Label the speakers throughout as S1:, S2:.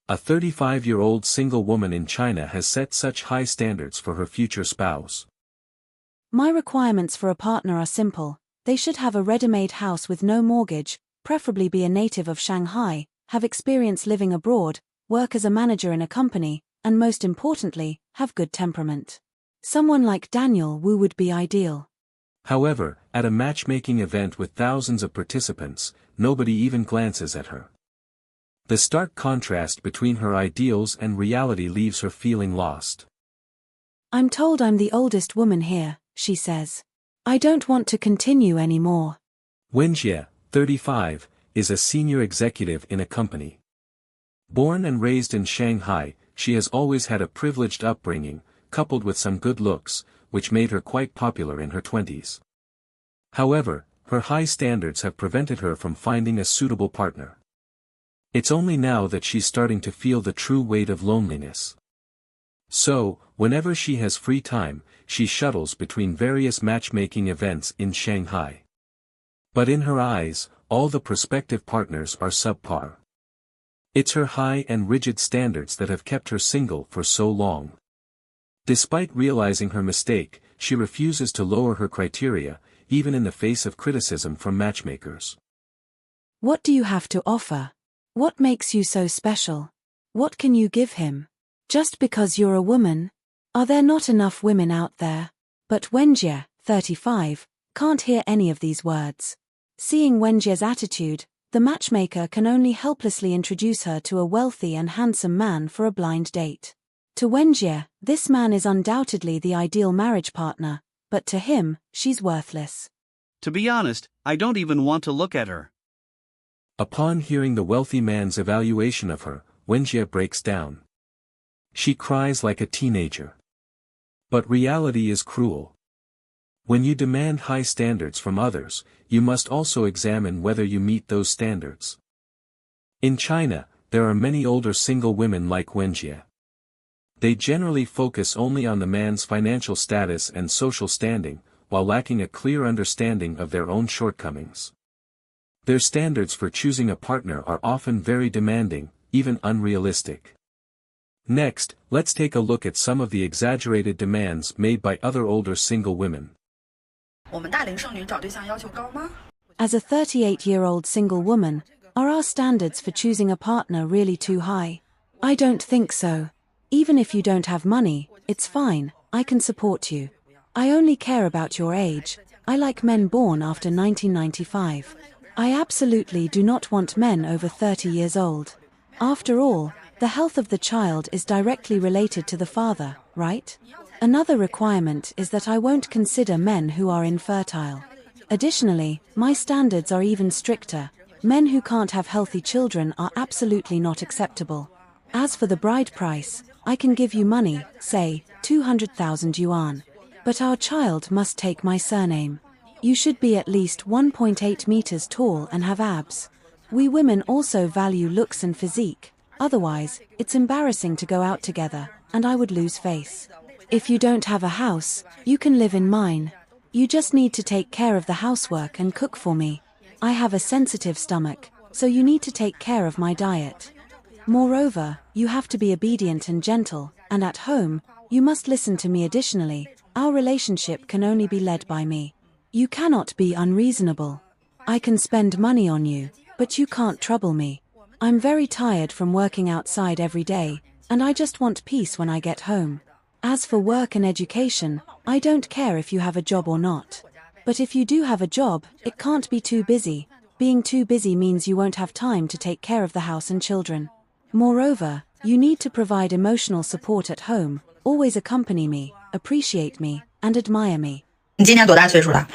S1: A 35-year-old single woman in China has set such high standards for her future spouse.
S2: My requirements for a partner are simple. They should have a ready-made house with no mortgage, preferably be a native of Shanghai, have experience living abroad, work as a manager in a company, and most importantly, have good temperament. Someone like Daniel Wu would be ideal.
S1: However, at a matchmaking event with thousands of participants, nobody even glances at her. The stark contrast between her ideals and reality leaves her feeling lost.
S2: I'm told I'm the oldest woman here, she says. I don't want to continue anymore.
S1: Wen Jie, 35, is a senior executive in a company. Born and raised in Shanghai, she has always had a privileged upbringing, coupled with some good looks, which made her quite popular in her 20s. However, her high standards have prevented her from finding a suitable partner. It's only now that she's starting to feel the true weight of loneliness. So, whenever she has free time, she shuttles between various matchmaking events in Shanghai. But in her eyes, all the prospective partners are subpar. It's her high and rigid standards that have kept her single for so long. Despite realizing her mistake, she refuses to lower her criteria, even in the face of criticism from matchmakers.
S2: What do you have to offer? What makes you so special? What can you give him? Just because you're a woman? Are there not enough women out there? But Wenjie, 35, can't hear any of these words. Seeing Wenjie's attitude, the matchmaker can only helplessly introduce her to a wealthy and handsome man for a blind date. To Wenjie, this man is undoubtedly the ideal marriage partner, but to him, she's worthless.
S3: To be honest, I don't even want to look at her.
S1: Upon hearing the wealthy man's evaluation of her, Wenjie breaks down. She cries like a teenager. But reality is cruel. When you demand high standards from others, you must also examine whether you meet those standards. In China, there are many older single women like Wenjie. They generally focus only on the man's financial status and social standing, while lacking a clear understanding of their own shortcomings. Their standards for choosing a partner are often very demanding, even unrealistic. Next, let's take a look at some of the exaggerated demands made by other older single women.
S2: As a 38-year-old single woman, are our standards for choosing a partner really too high? I don't think so. Even if you don't have money, it's fine, I can support you. I only care about your age. I like men born after 1995. I absolutely do not want men over 30 years old. After all, the health of the child is directly related to the father, right? Another requirement is that I won't consider men who are infertile. Additionally, my standards are even stricter. Men who can't have healthy children are absolutely not acceptable. As for the bride price, I can give you money, say, 200,000 yuan. But our child must take my surname. You should be at least 1.8 meters tall and have abs. We women also value looks and physique. Otherwise, it's embarrassing to go out together, and I would lose face. If you don't have a house, you can live in mine. You just need to take care of the housework and cook for me. I have a sensitive stomach, so you need to take care of my diet. Moreover, you have to be obedient and gentle, and at home, you must listen to me. Additionally, our relationship can only be led by me. You cannot be unreasonable. I can spend money on you, but you can't trouble me. I'm very tired from working outside every day, and I just want peace when I get home. As for work and education, I don't care if you have a job or not. But if you do have a job, it can't be too busy. Being too busy means you won't have time to take care of the house and children. Moreover, you need to provide emotional support at home, always accompany me, appreciate me, and admire me.
S4: 你今年多大岁数了？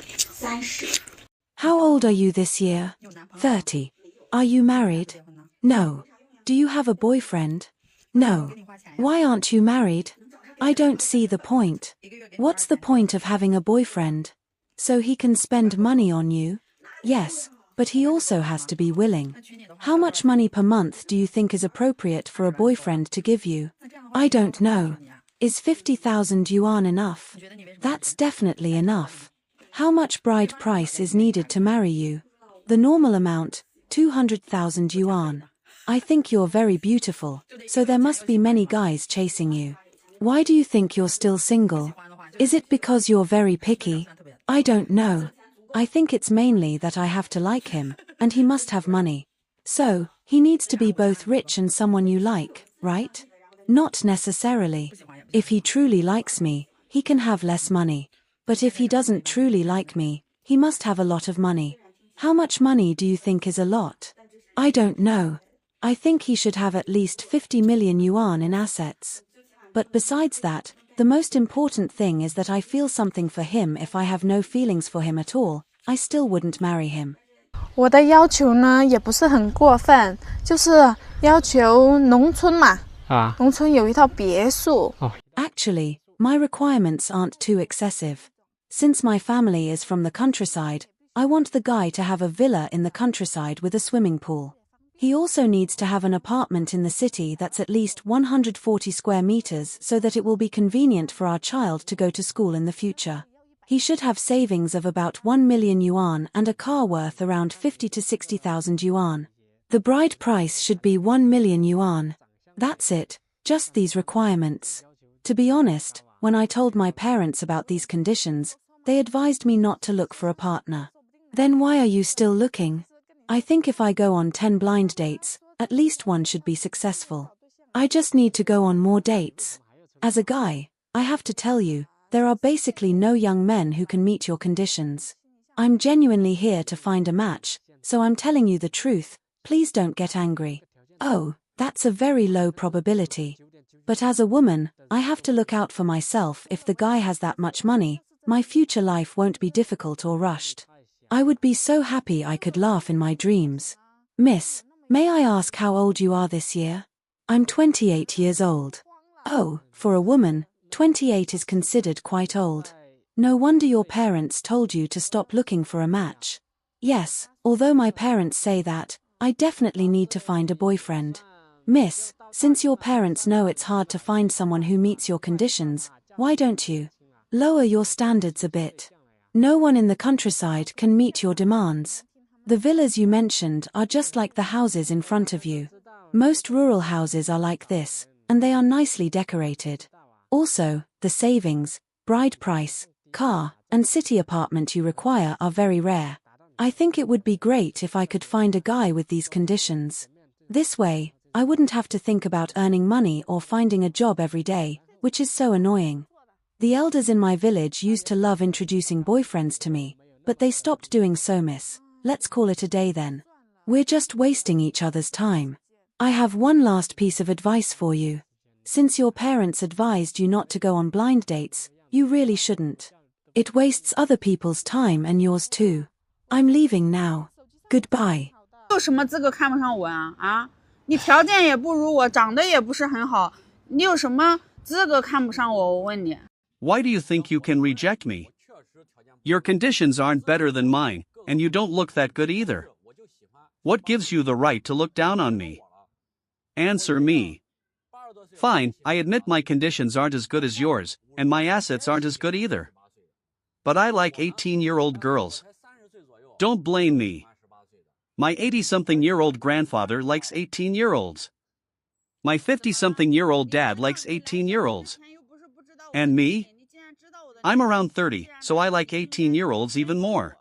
S2: How old are you this year? 30. Are you married? No. Do you have a boyfriend? No. Why aren't you married? I don't see the point. What's the point of having a boyfriend? So he can spend money on you? Yes, but he also has to be willing. How much money per month do you think is appropriate for a boyfriend to give you? I don't know. Is 50,000 yuan enough? That's definitely enough. How much bride price is needed to marry you? The normal amount, 200,000 yuan. I think you're very beautiful, so there must be many guys chasing you. Why do you think you're still single? Is it because you're very picky? I don't know. I think it's mainly that I have to like him, and he must have money. So, he needs to be both rich and someone you like, right? Not necessarily. If he truly likes me, he can have less money. But if he doesn't truly like me, he must have a lot of money. How much money do you think is a lot? I don't know. I think he should have at least 50 million yuan in assets. But besides that, the most important thing is that I feel something for him. If I have no feelings for him at all, I still wouldn't marry him.
S4: 我的要求呢也不是很过分，就是要求农村嘛，农村有一套别墅。
S2: Actually, my requirements aren't too excessive. Since my family is from the countryside, I want the guy to have a villa in the countryside with a swimming pool. He also needs to have an apartment in the city that's at least 140 square meters so that it will be convenient for our child to go to school in the future. He should have savings of about 1 million yuan and a car worth around 50 to 60,000 yuan. The bride price should be 1 million yuan. That's it, just these requirements. To be honest, when I told my parents about these conditions, they advised me not to look for a partner. Then why are you still looking? I think if I go on 10 blind dates, at least one should be successful. I just need to go on more dates. As a guy, I have to tell you, there are basically no young men who can meet your conditions. I'm genuinely here to find a match, so I'm telling you the truth, please don't get angry. Oh, that's a very low probability. But as a woman, I have to look out for myself. If the guy has that much money, my future life won't be difficult or rushed. I would be so happy I could laugh in my dreams. Miss, may I ask how old you are this year? I'm 28 years old. Oh, for a woman, 28 is considered quite old. No wonder your parents told you to stop looking for a match. Yes, although my parents say that, I definitely need to find a boyfriend. Miss, since your parents know it's hard to find someone who meets your conditions, why don't you lower your standards a bit? No one in the countryside can meet your demands. The villas you mentioned are just like the houses in front of you. Most rural houses are like this, and they are nicely decorated. Also, the savings, bride price, car, and city apartment you require are very rare. I think it would be great if I could find a guy with these conditions. This way, I wouldn't have to think about earning money or finding a job every day, which is so annoying. The elders in my village used to love introducing boyfriends to me, but they stopped doing so, miss. Let's call it a day then. We're just wasting each other's time. I have one last piece of advice for you. Since your parents advised you not to go on blind dates, you really shouldn't. It wastes other people's time and yours too. I'm leaving now. Goodbye.
S5: 有什么资格看不上我啊？你条件也不如我，长得也不是很好，你有什么资格看不上我？我问你。
S3: Why do you think you can reject me? Your conditions aren't better than mine, and you don't look that good either. What gives you the right to look down on me? Answer me. Fine, I admit my conditions aren't as good as yours, and my assets aren't as good either. But I like 18-year-old girls. Don't blame me. My 80-something-year-old grandfather likes 18-year-olds. My 50-something-year-old dad likes 18-year-olds. And me? I'm around 30, so I like 18-year-olds even more.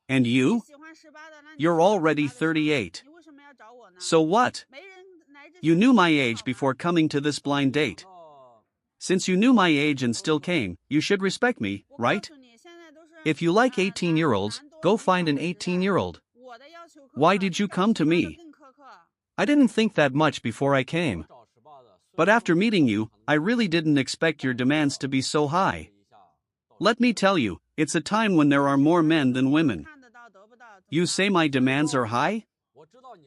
S3: And you? You're already 38. So what? You knew my age before coming to this blind date. Since you knew my age and still came, you should respect me, right? If you like 18-year-olds, go find an 18-year-old. Why did you come to me? I didn't think that much before I came. But after meeting you, I really didn't expect your demands to be so high. Let me tell you, it's a time when there are more men than women. You say my demands are high?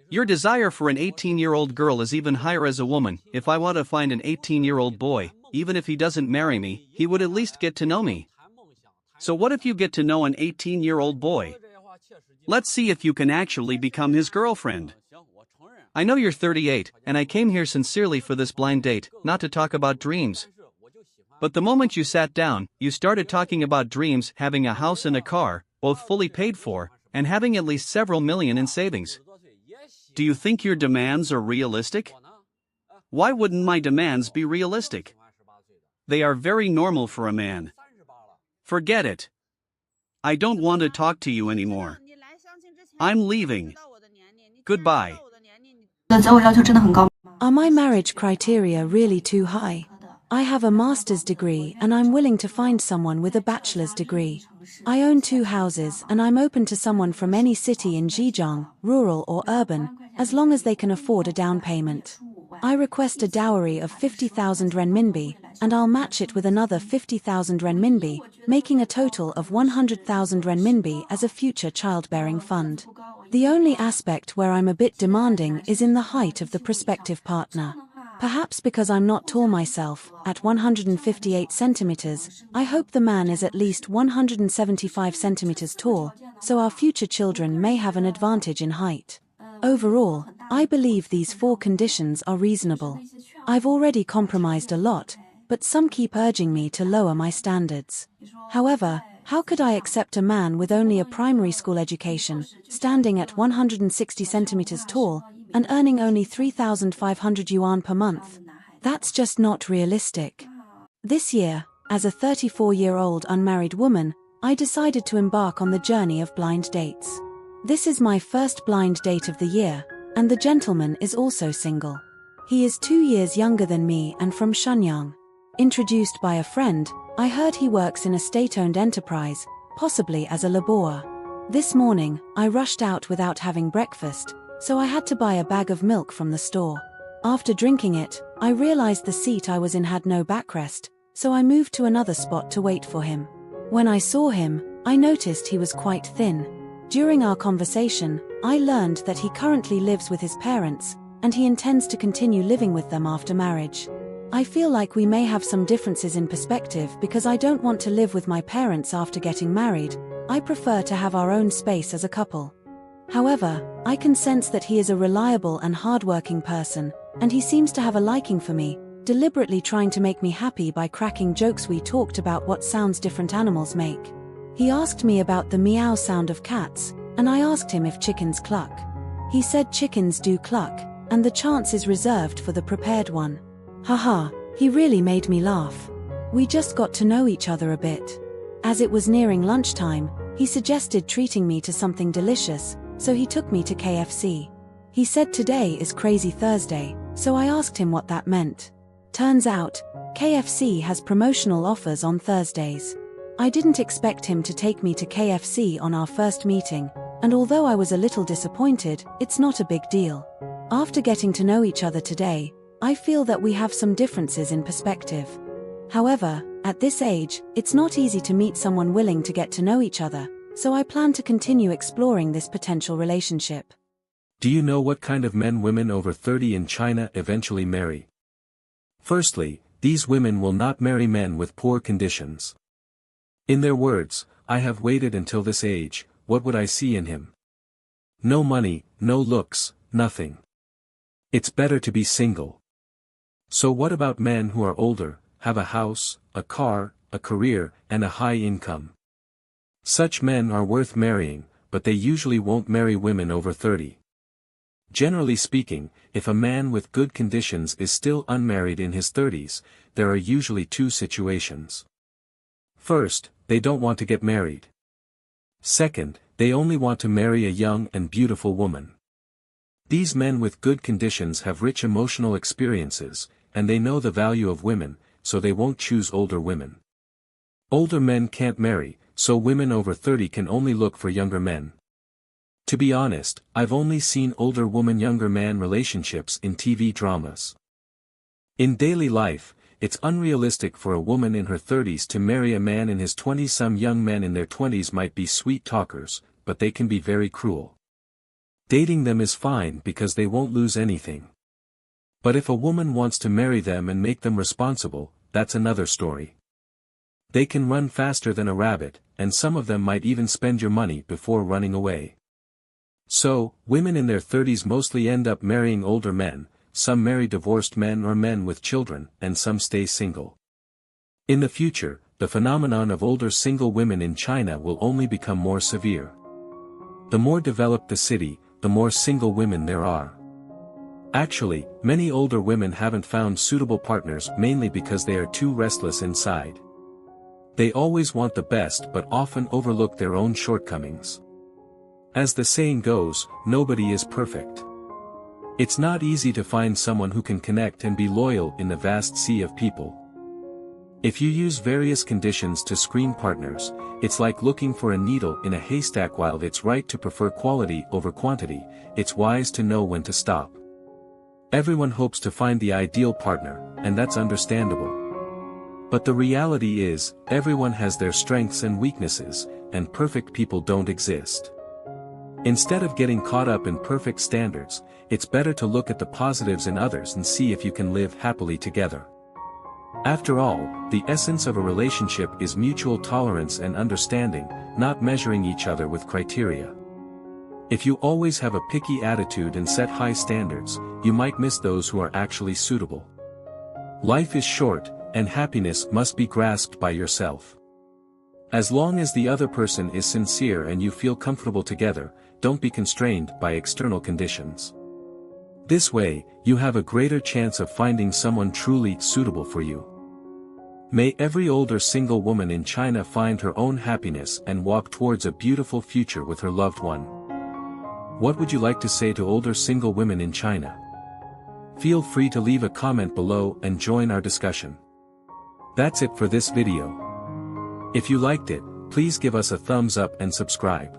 S3: Your desire for an 18-year-old girl is even higher as a woman. If I want to find an 18-year-old boy, even if he doesn't marry me, he would at least get to know me. So what if you get to know an 18-year-old boy? Let's see if you can actually become his girlfriend. I know you're 38, and I came here sincerely for this blind date, not to talk about dreams. But the moment you sat down, you started talking about dreams, having a house and a car, both fully paid for, and having at least several million in savings. Do you think your demands are realistic? Why wouldn't my demands be realistic? They are very normal for a man. Forget it. I don't want to talk to you anymore. I'm leaving. Goodbye.
S2: Are my marriage criteria really too high? I have a master's degree and I'm willing to find someone with a bachelor's degree. I own 2 houses and I'm open to someone from any city in Zhejiang, rural or urban, as long as they can afford a down payment. I request a dowry of 50,000 renminbi, and I'll match it with another 50,000 renminbi, making a total of 100,000 renminbi as a future childbearing fund. The only aspect where I'm a bit demanding is in the height of the prospective partner. Perhaps because I'm not tall myself, at 158 centimeters, I hope the man is at least 175 centimeters tall, so our future children may have an advantage in height. Overall, I believe these 4 conditions are reasonable. I've already compromised a lot, but some keep urging me to lower my standards. However, how could I accept a man with only a primary school education, standing at 160 centimeters tall, and earning only 3,500 yuan per month? That's just not realistic. This year, as a 34-year-old unmarried woman, I decided to embark on the journey of blind dates. This is my first blind date of the year, and the gentleman is also single. He is 2 years younger than me and from Shenyang. Introduced by a friend, I heard he works in a state-owned enterprise, possibly as a laborer. This morning, I rushed out without having breakfast, so I had to buy a bag of milk from the store. After drinking it, I realized the seat I was in had no backrest, so I moved to another spot to wait for him. When I saw him, I noticed he was quite thin. During our conversation, I learned that he currently lives with his parents, and he intends to continue living with them after marriage. I feel like we may have some differences in perspective because I don't want to live with my parents after getting married. I prefer to have our own space as a couple. However, I can sense that he is a reliable and hardworking person, and he seems to have a liking for me, deliberately trying to make me happy by cracking jokes. We talked about what sounds different animals make. He asked me about the meow sound of cats, and I asked him if chickens cluck. He said chickens do cluck, and the chance is reserved for the prepared one. Haha, he really made me laugh. We just got to know each other a bit. As it was nearing lunchtime, he suggested treating me to something delicious, so he took me to KFC. He said today is Crazy Thursday, so I asked him what that meant. Turns out, KFC has promotional offers on Thursdays. I didn't expect him to take me to KFC on our first meeting, and although I was a little disappointed, it's not a big deal. After getting to know each other today, I feel that we have some differences in perspective. However, at this age, it's not easy to meet someone willing to get to know each other, so I plan to continue exploring this potential relationship.
S1: Do you know what kind of men women over 30 in China eventually marry? Firstly, these women will not marry men with poor conditions. In their words, I have waited until this age, what would I see in him? No money, no looks, nothing. It's better to be single. So what about men who are older, have a house, a car, a career, and a high income? Such men are worth marrying, but they usually won't marry women over 30. Generally speaking, if a man with good conditions is still unmarried in his 30s, there are usually 2 situations. First, they don't want to get married. Second, they only want to marry a young and beautiful woman. These men with good conditions have rich emotional experiences, and they know the value of women, so they won't choose older women. Older men can't marry, so women over 30 can only look for younger men. To be honest, I've only seen older woman-younger man relationships in TV dramas. In daily life, it's unrealistic for a woman in her 30s to marry a man in his 20s. Some young men in their 20s might be sweet talkers, but they can be very cruel. Dating them is fine because they won't lose anything. But if a woman wants to marry them and make them responsible, that's another story. They can run faster than a rabbit, and some of them might even spend your money before running away. So, women in their 30s mostly end up marrying older men, some marry divorced men or men with children, and some stay single. In the future, the phenomenon of older single women in China will only become more severe. The more developed the city, the more single women there are. Actually, many older women haven't found suitable partners mainly because they are too restless inside. They always want the best but often overlook their own shortcomings. As the saying goes, nobody is perfect. It's not easy to find someone who can connect and be loyal in the vast sea of people. If you use various conditions to screen partners, it's like looking for a needle in a haystack. While it's right to prefer quality over quantity, it's wise to know when to stop. Everyone hopes to find the ideal partner, and that's understandable. But the reality is, everyone has their strengths and weaknesses, and perfect people don't exist. Instead of getting caught up in perfect standards, it's better to look at the positives in others and see if you can live happily together. After all, the essence of a relationship is mutual tolerance and understanding, not measuring each other with criteria. If you always have a picky attitude and set high standards, you might miss those who are actually suitable. Life is short, and happiness must be grasped by yourself. As long as the other person is sincere and you feel comfortable together, don't be constrained by external conditions. This way, you have a greater chance of finding someone truly suitable for you. May every older single woman in China find her own happiness and walk towards a beautiful future with her loved one. What would you like to say to older single women in China? Feel free to leave a comment below and join our discussion. That's it for this video. If you liked it, please give us a thumbs up and subscribe.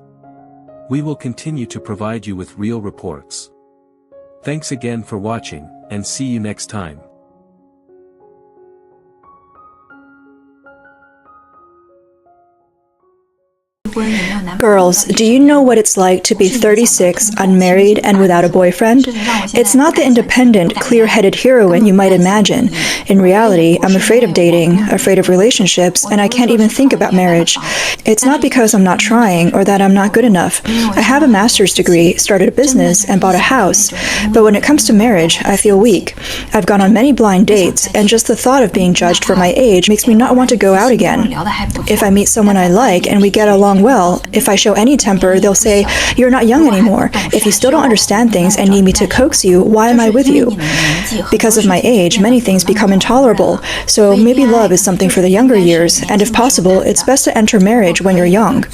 S1: We will continue to provide you with real reports. Thanks again for watching, and see you next time.
S6: Girls, do you know what it's like to be 36, unmarried, and without a boyfriend? It's not the independent, clear-headed heroine you might imagine. In reality, I'm afraid of dating, afraid of relationships, and I can't even think about marriage. It's not because I'm not trying or that I'm not good enough. I have a master's degree, started a business, and bought a house. But when it comes to marriage, I feel weak. I've gone on many blind dates, and just the thought of being judged for my age makes me not want to go out again. If I meet someone I like and we get along well, if I show any temper, they'll say, "You're not young anymore. If you still don't understand things and need me to coax you, why am I with you?" Because of my age, many things become intolerable. So maybe love is something for the younger years, and if possible, it's best to enter marriage when you're young.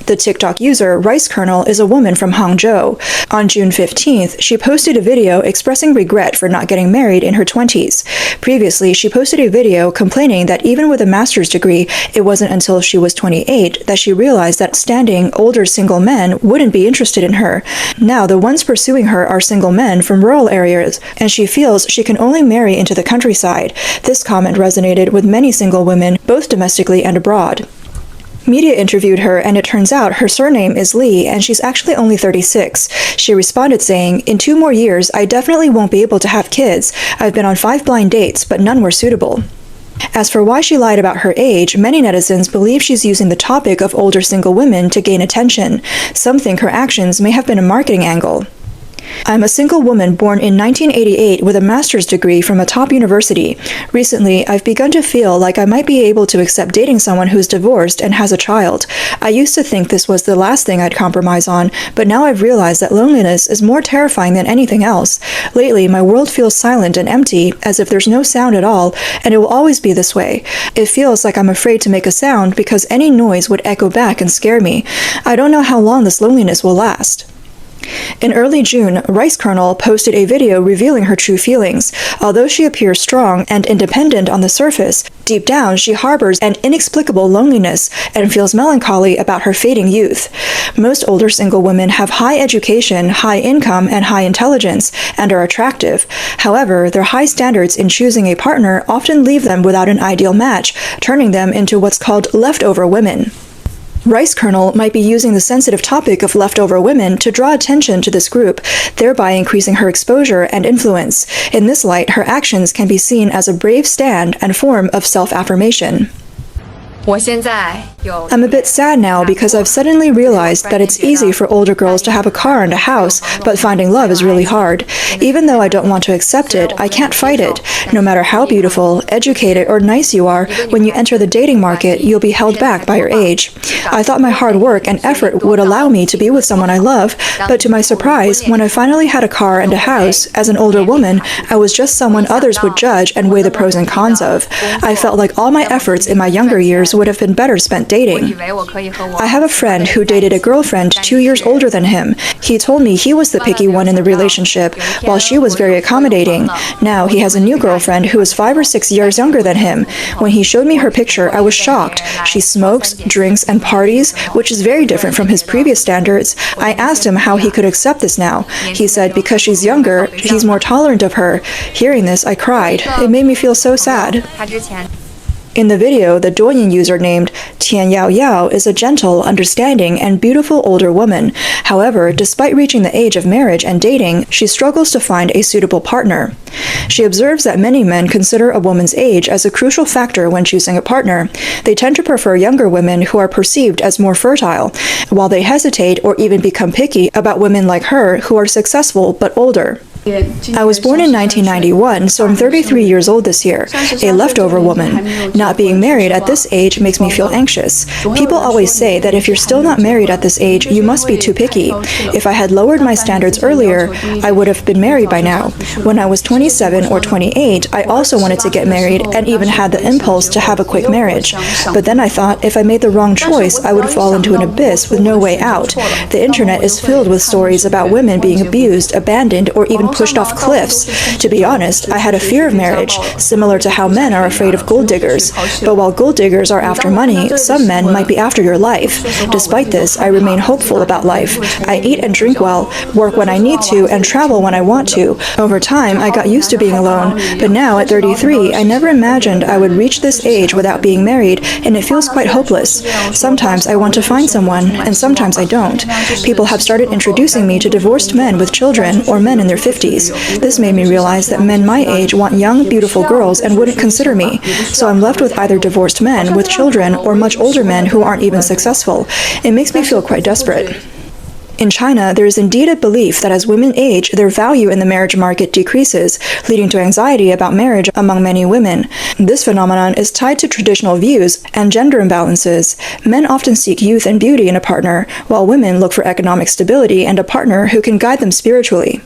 S6: The TikTok user Rice Kernel is a woman from Hangzhou. On June 15th, she posted a video expressing regret for not getting married in her 20s. Previously, she posted a video complaining that even with a master's degree, it wasn't until she was 28 that she realized that standing, older single men wouldn't be interested in her. Now, the ones pursuing her are single men from rural areas, and she feels she can only marry into the countryside. This comment resonated with many single women, both domestically and abroad. Media interviewed her, and it turns out her surname is Li, and she's actually only 36. She responded saying, "In 2 more years, I definitely won't be able to have kids. I've been on 5 blind dates, but none were suitable." As for why she lied about her age, many netizens believe she's using the topic of older single women to gain attention. Some think her actions may have been a marketing angle. I'm a single woman born in 1988 with a master's degree from a top university. Recently, I've begun to feel like I might be able to accept dating someone who's divorced and has a child. I used to think this was the last thing I'd compromise on, but now I've realized that loneliness is more terrifying than anything else. Lately, my world feels silent and empty, as if there's no sound at all, and it will always be this way. It feels like I'm afraid to make a sound because any noise would echo back and scare me. I don't know how long this loneliness will last. In early June, Rice Kernel posted a video revealing her true feelings. Although she appears strong and independent on the surface, deep down she harbors an inexplicable loneliness and feels melancholy about her fading youth. Most older single women have high education, high income, and high intelligence, and are attractive. However, their high standards in choosing a partner often leave them without an ideal match, turning them into what's called leftover women. Rice Kernel might be using the sensitive topic of leftover women to draw attention to this group, thereby increasing her exposure and influence. In this light, her actions can be seen as a brave stand and form of self-affirmation.
S7: 我现在
S6: I'm a bit sad now because I've suddenly realized that it's easy for older girls to have a car and a house, but finding love is really hard. Even though I don't want to accept it, I can't fight it. No matter how beautiful, educated, or nice you are, when you enter the dating market, you'll be held back by your age. I thought my hard work and effort would allow me to be with someone I love, but to my surprise, when I finally had a car and a house, as an older woman, I was just someone others would judge and weigh the pros and cons of. I felt like all my efforts in my younger years would have been better spent dating. I have a friend who dated a girlfriend 2 years older than him. He told me he was the picky one in the relationship, while she was very accommodating. Now he has a new girlfriend who is 5 or 6 years younger than him. When he showed me her picture, I was shocked. She smokes, drinks, and parties, which is very different from his previous standards. I asked him how he could accept this now. He said because she's younger, he's more tolerant of her. Hearing this, I cried. It made me feel so sad. In the video, the Douyin user named Tian Yao Yao is a gentle, understanding, and beautiful older woman. However, despite reaching the age of marriage and dating, she struggles to find a suitable partner. She observes that many men consider a woman's age as a crucial factor when choosing a partner. They tend to prefer younger women who are perceived as more fertile, while they hesitate or even become picky about women like her who are successful but older. I was born in 1991, so I'm 33 years old this year, a leftover woman. Not being married at this age makes me feel anxious. People always say that if you're still not married at this age, you must be too picky. If I had lowered my standards earlier, I would have been married by now. When I was 27 or 28, I also wanted to get married and even had the impulse to have a quick marriage. But then I thought if I made the wrong choice, I would fall into an abyss with no way out. The internet is filled with stories about women being abused, abandoned, or even pushed off cliffs. To be honest, I had a fear of marriage, similar to how men are afraid of gold diggers. But while gold diggers are after money, some men might be after your life. Despite this, I remain hopeful about life. I eat and drink well, work when I need to, and travel when I want to. Over time, I got used to being alone, but now at 33, I never imagined I would reach this age without being married, and it feels quite hopeless. Sometimes I want to find someone, and sometimes I don't. People have started introducing me to divorced men with children or men in their 50s. This made me realize that men my age want young, beautiful girls and wouldn't consider me. So I'm left with either divorced men with children or much older men who aren't even successful. It makes me feel quite desperate. In China, there is indeed a belief that as women age, their value in the marriage market decreases, leading to anxiety about marriage among many women. This phenomenon is tied to traditional views and gender imbalances. Men often seek youth and beauty in a partner, while women look for economic stability and a partner who can guide them spiritually.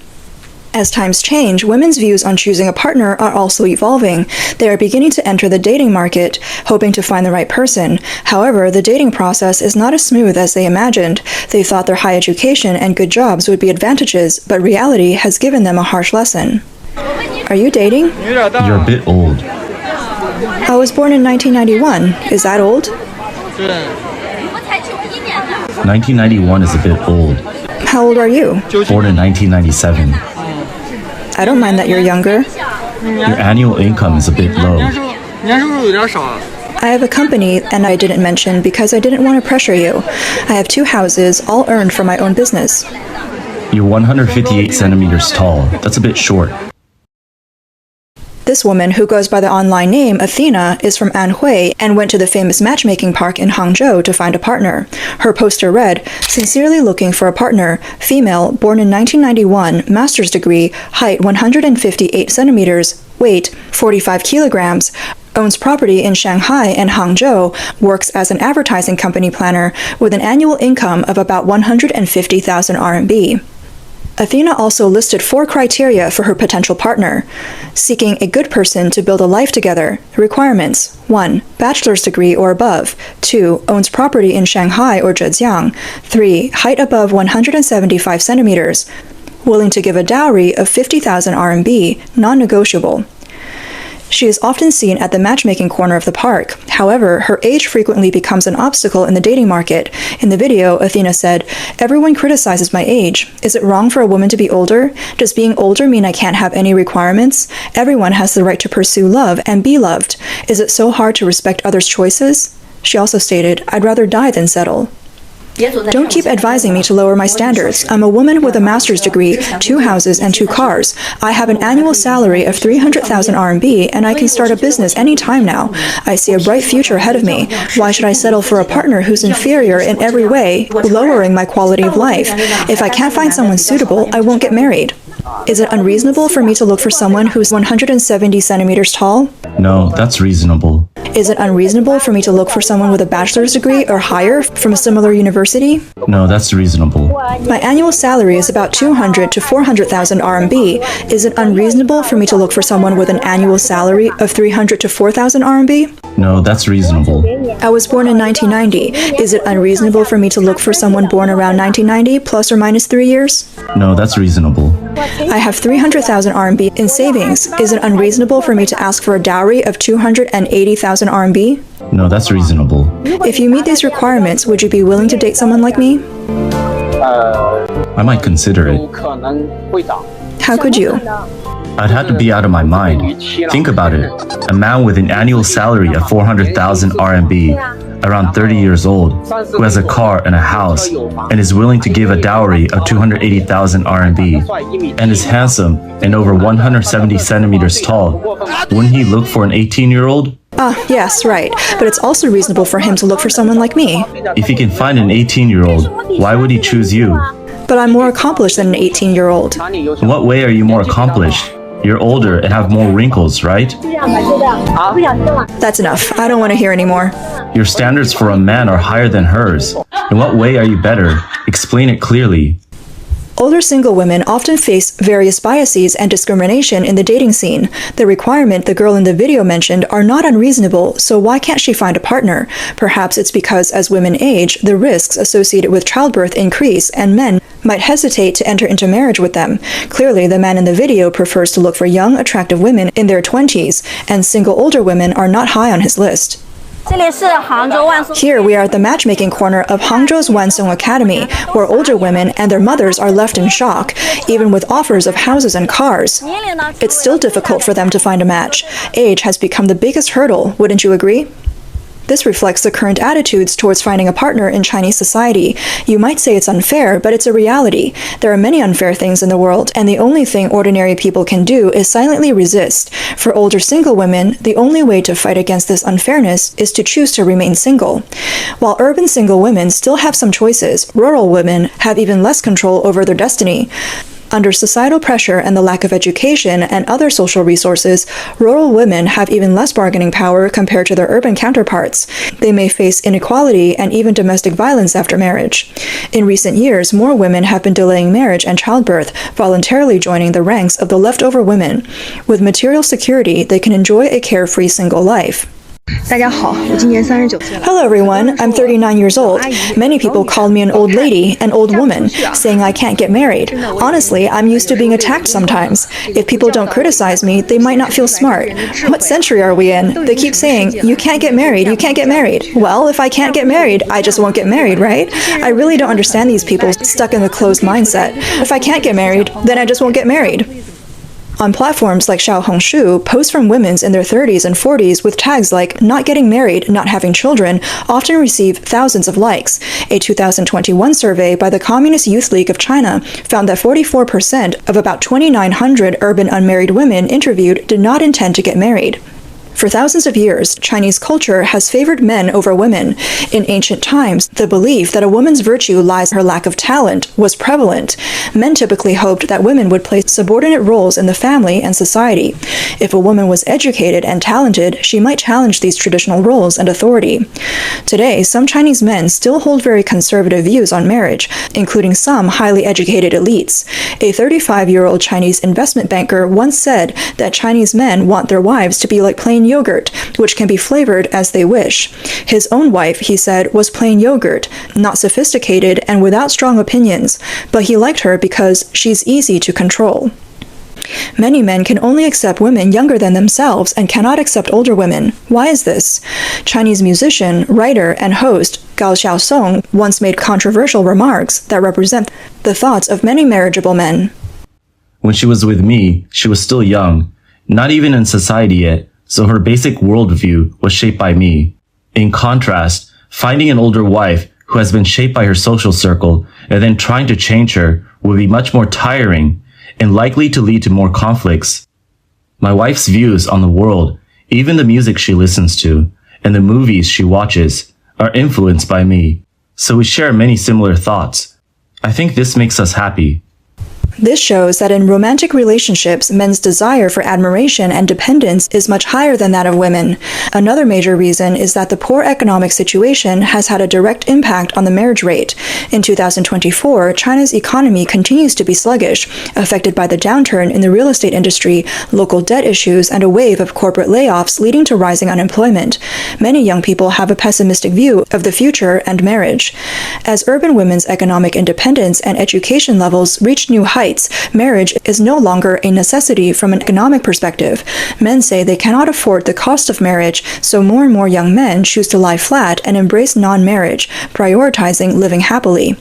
S6: As times change, women's views on choosing a partner are also evolving. They are beginning to enter the dating market, hoping to find the right person. However, the dating process is not as smooth as they imagined. They thought their high education and good jobs would be advantages, but reality has given them a harsh lesson. Are you dating?
S7: You're a bit old.
S6: I was born in 1991. Is that old?
S7: 1991 is a bit old.
S6: How old are you?
S7: Born in 1997.
S6: I don't mind that you're younger.
S7: Your annual income is a bit low.
S6: I have a company, and I didn't mention because I didn't want to pressure you. I have 2 houses, all earned from my own business.
S7: You're 158 centimeters tall. That's a bit short.
S6: This woman, who goes by the online name Athena, is from Anhui and went to the famous matchmaking park in Hangzhou to find a partner. Her poster read, "Sincerely looking for a partner, female, born in 1991, master's degree, height 158 centimeters, weight 45 kilograms, owns property in Shanghai and Hangzhou, works as an advertising company planner with an annual income of about 150,000 RMB. Athena also listed 4 criteria for her potential partner. Seeking a good person to build a life together. Requirements: 1. Bachelor's degree or above. 2. Owns property in Shanghai or Zhejiang. 3. Height above 175 centimeters. Willing to give a dowry of 50,000 RMB, non-negotiable. She is often seen at the matchmaking corner of the park. However, her age frequently becomes an obstacle in the dating market. In the video, Athena said, "Everyone criticizes my age. Is it wrong for a woman to be older? Does being older mean I can't have any requirements? Everyone has the right to pursue love and be loved. Is it so hard to respect others' choices?" She also stated, "I'd rather die than settle." Don't keep advising me to lower my standards. I'm a woman with a master's degree, 2 houses, and 2 cars. I have an annual salary of 300,000 RMB, and I can start a business any time now. I see a bright future ahead of me. Why should I settle for a partner who's inferior in every way, lowering my quality of life? If I can't find someone suitable, I won't get married. Is it unreasonable for me to look for someone who's 170 centimeters tall?
S7: No, that's reasonable.
S6: Is it unreasonable for me to look for someone with a bachelor's degree or higher from a similar university?
S7: No, that's reasonable.
S6: My annual salary is about 200 to 400,000 RMB. Is it unreasonable for me to look for someone with an annual salary of 300 to 4,000 RMB?
S7: No, that's reasonable.
S6: I was born in 1990. Is it unreasonable for me to look for someone born around 1990, plus or minus 3 years?
S7: No, that's reasonable.
S6: I have 300,000 RMB in savings. Is it unreasonable for me to ask for a dowry of 280,000 RMB?
S7: No, that's reasonable.
S6: If you meet these requirements, would you be willing to date someone like me?
S7: I might consider it.
S6: How could you?
S7: I'd have to be out of my mind. Think about it. A man with an annual salary of 400,000 RMB, around 30 years old, who has a car and a house, and is willing to give a dowry of 280,000 RMB, and is handsome and over 170 centimeters tall. Wouldn't he look for an 18-year-old?
S6: Yes, right. But it's also reasonable for him to look for someone like me.
S7: If he can find an 18-year-old, why would he choose you?
S6: But I'm more accomplished than an 18-year-old.
S7: In what way are you more accomplished? You're older and have more wrinkles, right?
S6: That's enough. I don't want to hear anymore.
S7: Your standards for a man are higher than hers. In what way are you better? Explain it clearly.
S6: Older single women often face various biases and discrimination in the dating scene. The requirement the girl in the video mentioned are not unreasonable, so why can't she find a partner? Perhaps it's because as women age, the risks associated with childbirth increase and men might hesitate to enter into marriage with them. Clearly, the man in the video prefers to look for young, attractive women in their 20s, and single older women are not high on his list. Here we are at the matchmaking corner of Hangzhou's Wansong Academy, where older women and their mothers are left in shock, even with offers of houses and cars. It's still difficult for them to find a match. Age has become the biggest hurdle, wouldn't you agree? This reflects the current attitudes towards finding a partner in Chinese society. You might say it's unfair, but it's a reality. There are many unfair things in the world, and the only thing ordinary people can do is silently resist. For older single women, the only way to fight against this unfairness is to choose to remain single. While urban single women still have some choices, rural women have even less control over their destiny. Under societal pressure and the lack of education and other social resources, rural women have even less bargaining power compared to their urban counterparts. They may face inequality and even domestic violence after marriage. In recent years, more women have been delaying marriage and childbirth, voluntarily joining the ranks of the leftover women. With material security, they can enjoy a carefree single life. Hello everyone, I'm 39 years old. Many people call me an old lady, an old woman, saying I can't get married. Honestly, I'm used to being attacked sometimes. If people don't criticize me, they might not feel smart. What century are we in? They keep saying, you can't get married, you can't get married. Well, if I can't get married, I just won't get married, right? I really don't understand these people stuck in the closed mindset. If I can't get married, then I just won't get married. On platforms like Xiaohongshu, posts from women in their 30s and 40s with tags like not getting married, not having children often receive thousands of likes. A 2021 survey by the Communist Youth League of China found that 44% of about 2,900 urban unmarried women interviewed did not intend to get married. For thousands of years, Chinese culture has favored men over women. In ancient times, the belief that a woman's virtue lies in her lack of talent was prevalent. Men typically hoped that women would play subordinate roles in the family and society. If a woman was educated and talented, she might challenge these traditional roles and authority. Today, some Chinese men still hold very conservative views on marriage, including some highly educated elites. A 35-year-old Chinese investment banker once said that Chinese men want their wives to be like plain yogurt, which can be flavored as they wish. His own wife, he said, was plain yogurt, not sophisticated and without strong opinions, but he liked her because she's easy to control. Many men can only accept women younger than themselves and cannot accept older women. Why is this? Chinese musician, writer, and host Gao Xiaosong once made controversial remarks that represent the thoughts of many marriageable men.
S7: When she was with me, she was still young, not even in society yet, so her basic worldview was shaped by me. In contrast, finding an older wife who has been shaped by her social circle and then trying to change her would be much more tiring and likely to lead to more conflicts. My wife's views on the world, even the music she listens to, and the movies she watches, are influenced by me, so we share many similar thoughts. I think this makes us happy.
S6: This shows that in romantic relationships, men's desire for admiration and dependence is much higher than that of women. Another major reason is that the poor economic situation has had a direct impact on the marriage rate. In 2024, China's economy continues to be sluggish, affected by the downturn in the real estate industry, local debt issues, and a wave of corporate layoffs leading to rising unemployment. Many young people have a pessimistic view of the future and marriage. As urban women's economic independence and education levels reach new heights, marriage is no longer a necessity from an economic perspective. Men say they cannot afford the cost of marriage, so more and more young men choose to lie flat and embrace non-marriage, prioritizing living happily.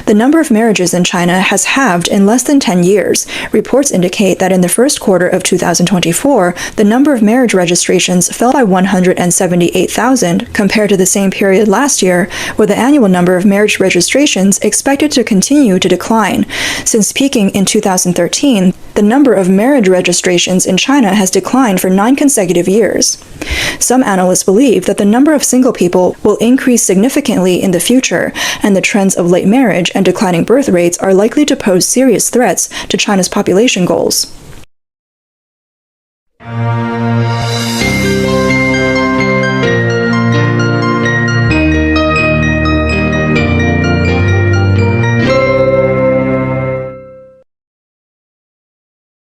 S6: The number of marriages in China has halved in less than 10 years. Reports indicate that in the first quarter of 2024, the number of marriage registrations fell by 178,000 compared to the same period last year, with the annual number of marriage registrations expected to continue to decline. Since peaking in 2013, the number of marriage registrations in China has declined for 9 consecutive years. Some analysts believe that the number of single people will increase significantly in the future, and the trends of late marriage and declining birth rates are likely to pose serious threats to China's population goals.